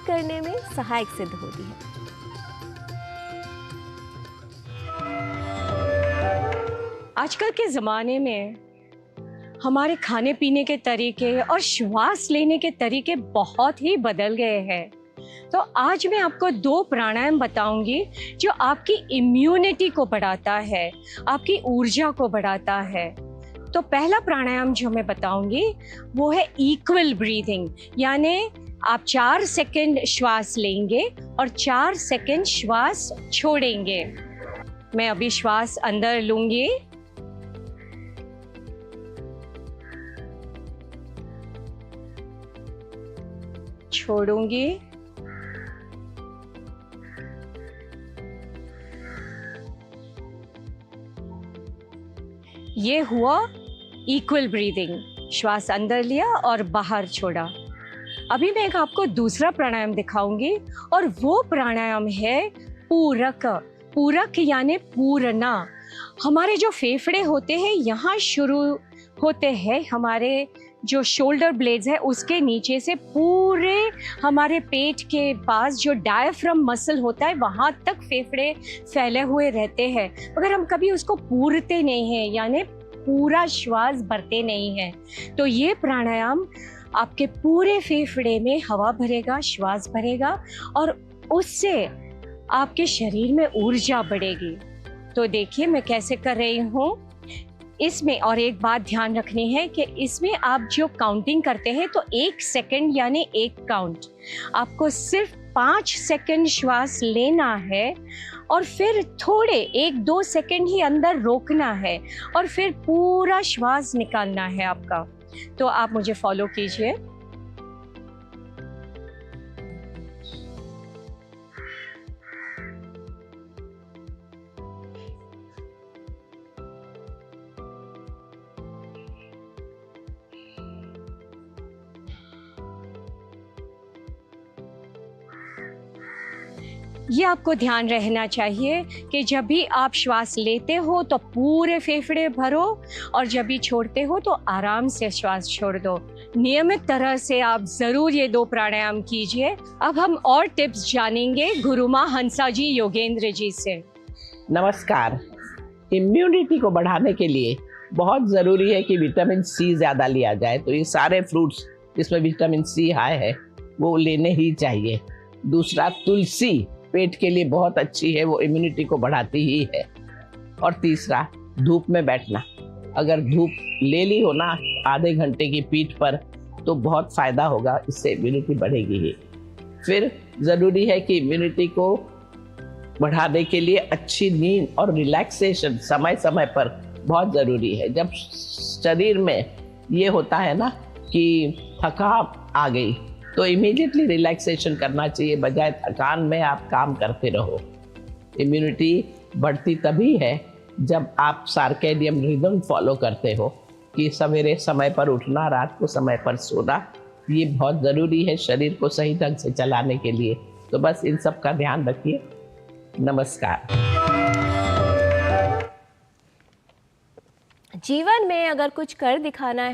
करने में सहायक सिद्ध होती है। आजकल के ज़माने में हमारे खाने पीने के तरीके और श्वास लेने के तरीके बहुत ही बदल गए हैं। तो आज मैं आपको 2 प्राणायाम बताऊंगी जो आपकी इम्यूनिटी को बढ़ाता है, आपकी ऊर्जा को बढ़ाता है। तो पहला प्राणायाम जो मैं बताऊंगी वो है इक्वल ब्रीदिंग, यानी आप 4 सेकंड श्वास लेंगे और 4 सेकंड श्वास छोड़ेंगे। मैं अभी श्वास अंदर लूंगी, छोड़ूंगी, ये हुआ इक्वल ब्रीदिंग। श्वास अंदर लिया और बाहर छोड़ा। अभी मैं आपको दूसरा प्राणायाम दिखाऊंगी और वो प्राणायाम है पूरक। पूरक यानी पूरना। हमारे जो फेफड़े होते हैं यहाँ शुरू होते हैं, हमारे जो शोल्डर ब्लेड्स है उसके नीचे से पूरे हमारे पेट के पास जो डायफ्राम मसल होता है वहाँ तक फेफड़े फैले हुए रहते हैं, मगर हम कभी उसको पूरते नहीं हैं, यानी पूरा श्वास भरते नहीं हैं। तो ये प्राणायाम आपके पूरे फेफड़े में हवा भरेगा, श्वास भरेगा और उससे आपके शरीर में ऊर्जा बढ़ेगी। तो देखिए मैं कैसे कर रही हूँ इसमें। और एक बात ध्यान रखनी है कि इसमें आप जो काउंटिंग करते हैं तो 1 सेकंड यानी 1 काउंट, आपको सिर्फ 5 सेकंड श्वास लेना है और फिर थोड़े 1-2 सेकंड ही अंदर रोकना है और फिर पूरा श्वास निकालना है आपका। तो आप मुझे फॉलो कीजिए। ये आपको ध्यान रहना चाहिए कि जब भी आप श्वास लेते हो तो पूरे फेफड़े भरो और जब भी छोड़ते हो तो आराम से श्वास छोड़ दो। नियमित तरह से आप ज़रूर ये 2 प्राणायाम कीजिए। अब हम और टिप्स जानेंगे गुरुमा हंसा जी योगेंद्र जी से। नमस्कार। इम्यूनिटी को बढ़ाने के लिए बहुत ज़रूरी है कि विटामिन सी ज़्यादा लिया जाए, तो ये सारे फ्रूट्स जिसमें विटामिन सी हाई है वो लेने ही चाहिए। दूसरा, तुलसी पेट के लिए बहुत अच्छी है, वो इम्यूनिटी को बढ़ाती ही है। और तीसरा, धूप में बैठना। अगर धूप ले ली हो ना आधे घंटे की पीठ पर तो बहुत फ़ायदा होगा, इससे इम्यूनिटी बढ़ेगी ही। फिर ज़रूरी है कि इम्यूनिटी को बढ़ाने के लिए अच्छी नींद और रिलैक्सेशन समय समय पर बहुत ज़रूरी है। जब शरीर में ये होता है ना कि थकान आ गई तो इमीडिएटली रिलैक्सेशन करना चाहिए, बजाय थकान में आप काम करते रहो। इम्यूनिटी बढ़ती तभी है जब आप सर्कैडियन रिदम फॉलो करते हो कि सवेरे समय पर उठना, रात को समय पर सोना, ये बहुत ज़रूरी है शरीर को सही ढंग से चलाने के लिए। तो बस इन सब का ध्यान रखिए। नमस्कार। जीवन में अगर कुछ कर दिखाना है